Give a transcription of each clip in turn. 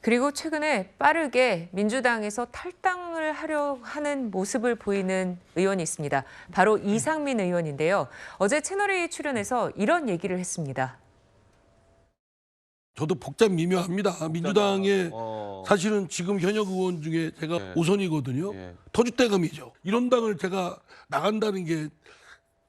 그리고 최근에 빠르게 민주당에서 탈당을 하려 하는 모습을 보이는 의원이 있습니다. 바로 이상민 의원인데요. 어제 채널A 출연해서 이런 얘기를 했습니다. 저도 복잡 미묘합니다. 민주당의 사실은 지금 현역 의원 중에 제가 5선이거든요. 터줏대감이죠. 이런 당을 제가 나간다는 게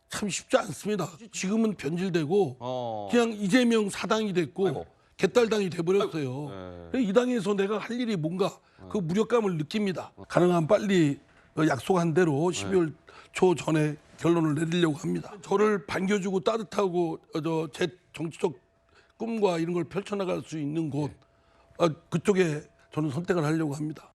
참 쉽지 않습니다. 지금은 변질되고 그냥 이재명 사당이 됐고 개딸당이 돼버렸어요. 이 당에서 내가 할 일이 뭔가 그 무력감을 느낍니다. 가능한 빨리 약속한 대로 12월 초 전에 결론을 내리려고 합니다. 저를 반겨주고 따뜻하고 제 정치적 꿈과 이런 걸 펼쳐나갈 수 있는 곳 그쪽에 저는 선택을 하려고 합니다.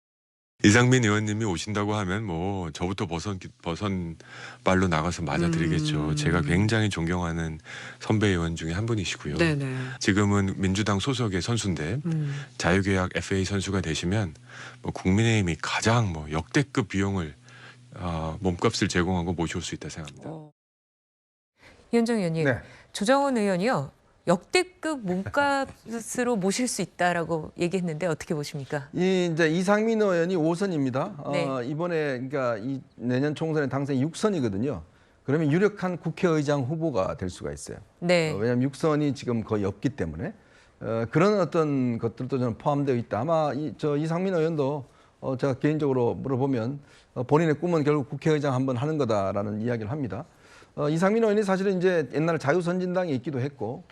이상민 의원님이 오신다고 하면 뭐 저부터 버선 발로 나가서 맞아드리겠죠. 제가 굉장히 존경하는 선배 의원 중에 한 분이시고요. 네네. 지금은 민주당 소속의 선수인데 자유계약 FA 선수가 되시면 뭐 국민의힘이 가장 뭐 역대급 비용을 몸값을 제공하고 모셔올 수 있다 생각합니다. 이현정 의원님, 네. 조정훈 의원이요. 역대급 몸값으로 모실 수 있다라고 얘기했는데 어떻게 보십니까? 이제 이상민 의원이 5선입니다. 네. 이번에 그러니까 내년 총선에 당선이 6선이거든요. 그러면 유력한 국회의장 후보가 될 수가 있어요. 네. 왜냐하면 6선이 지금 거의 없기 때문에 그런 어떤 것들도 저는 포함되어 있다. 아마 이상민 의원도 제가 개인적으로 물어보면 본인의 꿈은 결국 국회의장 한번 하는 거다라는 이야기를 합니다. 이상민 의원이 사실은 이제 옛날 자유선진당에 있기도 했고,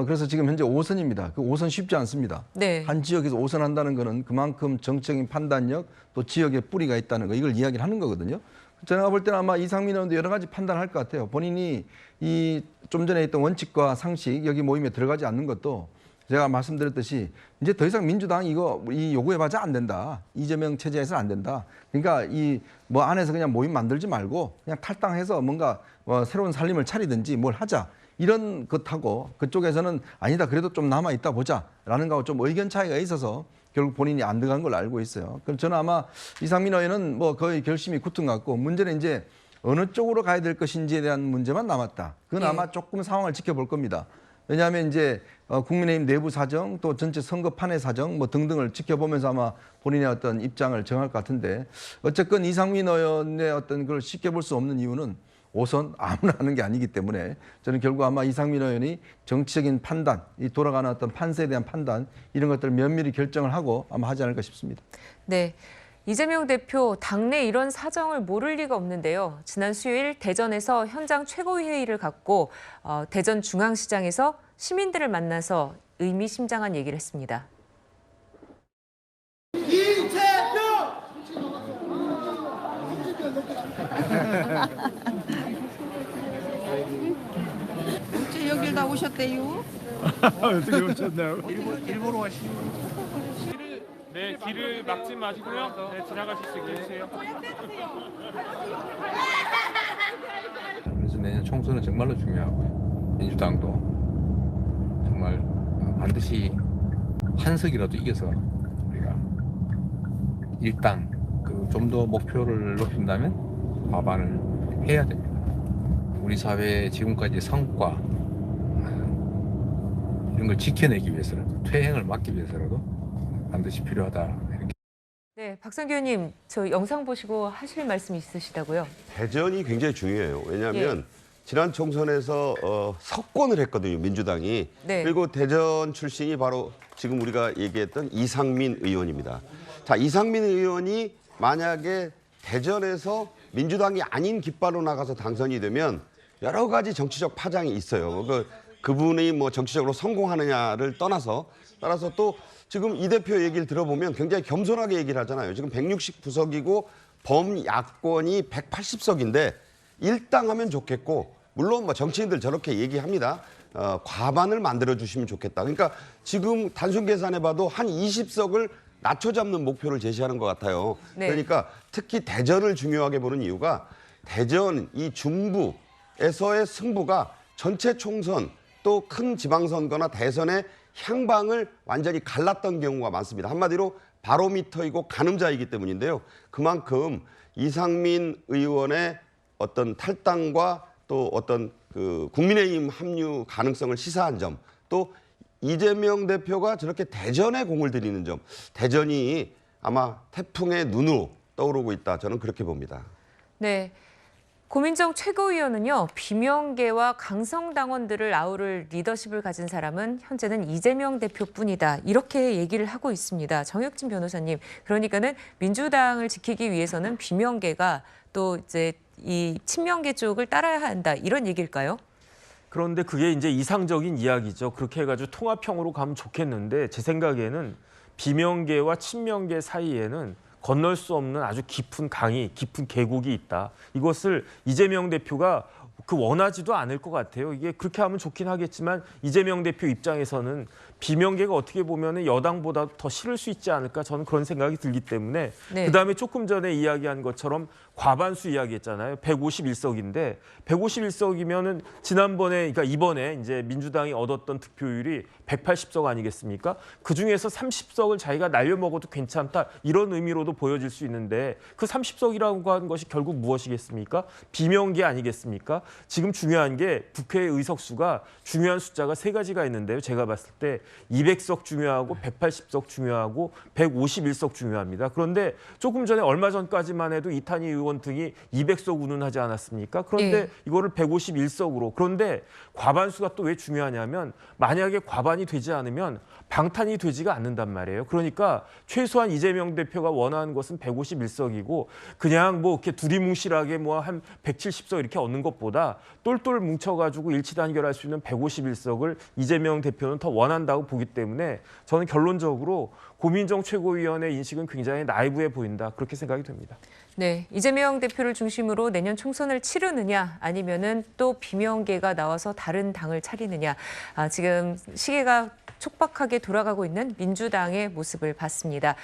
그래서 지금 현재 5선입니다. 그 5선 쉽지 않습니다. 네. 한 지역에서 5선 한다는 거는 그만큼 정적인 판단력 또 지역에 뿌리가 있다는 거 이걸 이야기를 하는 거거든요. 제가 볼 때는 아마 이상민 의원도 여러 가지 판단을 할 것 같아요. 본인이 이 좀 전에 있던 원칙과 상식 여기 모임에 들어가지 않는 것도 제가 말씀드렸듯이 이제 더 이상 민주당이 이 요구해봐자 안 된다. 이재명 체제에서는 안 된다. 그러니까 이 뭐 안에서 그냥 모임 만들지 말고 그냥 탈당해서 뭔가 새로운 살림을 차리든지 뭘 하자. 이런 것하고 그쪽에서는 아니다. 그래도 좀 남아 있다 보자라는 거하고 좀 의견 차이가 있어서 결국 본인이 안 들어간 걸로 알고 있어요. 그럼 저는 아마 이상민 의원은 뭐 거의 결심이 굳은 것 같고 문제는 이제 어느 쪽으로 가야 될 것인지에 대한 문제만 남았다. 그건 아마 조금 상황을 지켜볼 겁니다. 왜냐하면 이제 국민의힘 내부 사정 또 전체 선거판의 사정 뭐 등등을 지켜보면서 아마 본인의 어떤 입장을 정할 것 같은데 어쨌건 이상민 의원의 어떤 걸 쉽게 볼 수 없는 이유는 5선 아무나 하는 게 아니기 때문에 저는 결국 아마 이상민 의원이 정치적인 판단, 이 돌아가는 어떤 판세에 대한 판단 이런 것들을 면밀히 결정을 하고 아마 하지 않을까 싶습니다. 네. 이재명 대표 당내 이런 사정을 모를 리가 없는데요. 지난 수요일 대전에서 현장 최고회의를 갖고 대전 중앙시장에서 시민들을 만나서 의미심장한 얘기를 했습니다. 어째 여길 다 오셨대요? 어떻게 오셨나요? 일부러 하시는 네, 길을 막지 마시고요. 네, 지나가실 수 있게 해주세요. 그래서 내년 총선은 정말로 중요하고요. 민주당도 정말 반드시 한석이라도 이겨서 우리가 일당 좀 더 목표를 높인다면 과반을 해야 됩니다. 우리 사회의 지금까지 성과 이런 걸 지켜내기 위해서라도 퇴행을 막기 위해서라도 반드시 필요하다. 네, 박성규 의원님, 저 영상 보시고 하실 말씀 있으시다고요? 대전이 굉장히 중요해요. 왜냐하면 지난 총선에서 석권을 했거든요, 민주당이. 네. 그리고 대전 출신이 바로 지금 우리가 얘기했던 이상민 의원입니다. 자, 이상민 의원이 만약에 대전에서 민주당이 아닌 깃발로 나가서 당선이 되면 여러 가지 정치적 파장이 있어요. 그분이 뭐 정치적으로 성공하느냐를 따라서 또 지금 이 대표 얘기를 들어보면 굉장히 겸손하게 얘기를 하잖아요. 지금 160구석이고 범야권이 180석인데 일당하면 좋겠고 물론 뭐 정치인들 저렇게 얘기합니다. 과반을 만들어 주시면 좋겠다. 그러니까 지금 단순 계산해봐도 한 20석을 낮춰잡는 목표를 제시하는 것 같아요. 네. 그러니까 특히 대전을 중요하게 보는 이유가 대전 이 중부에서의 승부가 전체 총선 또 큰 지방선거나 대선의 향방을 완전히 갈랐던 경우가 많습니다. 한마디로 바로미터이고 가늠자이기 때문인데요. 그만큼 이상민 의원의 어떤 탈당과 또 어떤 국민의힘 합류 가능성을 시사한 점, 또 이재명 대표가 저렇게 대전에 공을 들이는 점, 대전이 아마 태풍의 눈으로 떠오르고 있다. 저는 그렇게 봅니다. 네. 고민정 최고위원은요, 비명계와 강성당원들을 아우를 리더십을 가진 사람은 현재는 이재명 대표뿐이다. 이렇게 얘기를 하고 있습니다. 정혁진 변호사님, 그러니까는 민주당을 지키기 위해서는 비명계가 또 이제 이 친명계 쪽을 따라야 한다. 이런 얘기일까요? 그런데 그게 이제 이상적인 이야기죠. 그렇게 해가지고 통합형으로 가면 좋겠는데 제 생각에는 비명계와 친명계 사이에는 건널 수 없는 아주 깊은 강이, 깊은 계곡이 있다. 이것을 이재명 대표가 원하지도 않을 것 같아요. 이게 그렇게 하면 좋긴 하겠지만 이재명 대표 입장에서는 비명계가 어떻게 보면 여당보다 더 싫을 수 있지 않을까 저는 그런 생각이 들기 때문에 네. 그다음에 조금 전에 이야기한 것처럼 과반수 이야기했잖아요. 151석인데 151석이면은 지난번에 그러니까 이번에 이제 민주당이 얻었던 득표율이 180석 아니겠습니까? 그 중에서 30석을 자기가 날려먹어도 괜찮다 이런 의미로도 보여질 수 있는데 그 30석이라고 하는 것이 결국 무엇이겠습니까? 비명계 아니겠습니까? 지금 중요한 게 국회 의석수가 중요한 숫자가 세 가지가 있는데요. 제가 봤을 때 200석 중요하고 180석 중요하고 151석 중요합니다. 그런데 조금 전에 얼마 전까지만 해도 이탄희 의원 등이 200석 운운하지 않았습니까? 그런데 이거를 151석으로. 그런데 과반수가 또 왜 중요하냐면 만약에 과반이 되지 않으면 방탄이 되지가 않는단 말이에요. 그러니까 최소한 이재명 대표가 원하는 것은 151석이고 그냥 뭐 이렇게 두리뭉실하게 뭐 한 170석 이렇게 얻는 것보다 똘똘 뭉쳐가지고 일치단결할 수 있는 151석을 이재명 대표는 더 원한다고 보기 때문에 저는 결론적으로 고민정 최고위원의 인식은 굉장히 나이브해 보인다. 그렇게 생각이 됩니다. 네, 이재명 대표를 중심으로 내년 총선을 치르느냐 아니면은 또 비명계가 나와서 다른 당을 차리느냐. 지금 시계가 촉박하게 돌아가고 있는 민주당의 모습을 봤습니다.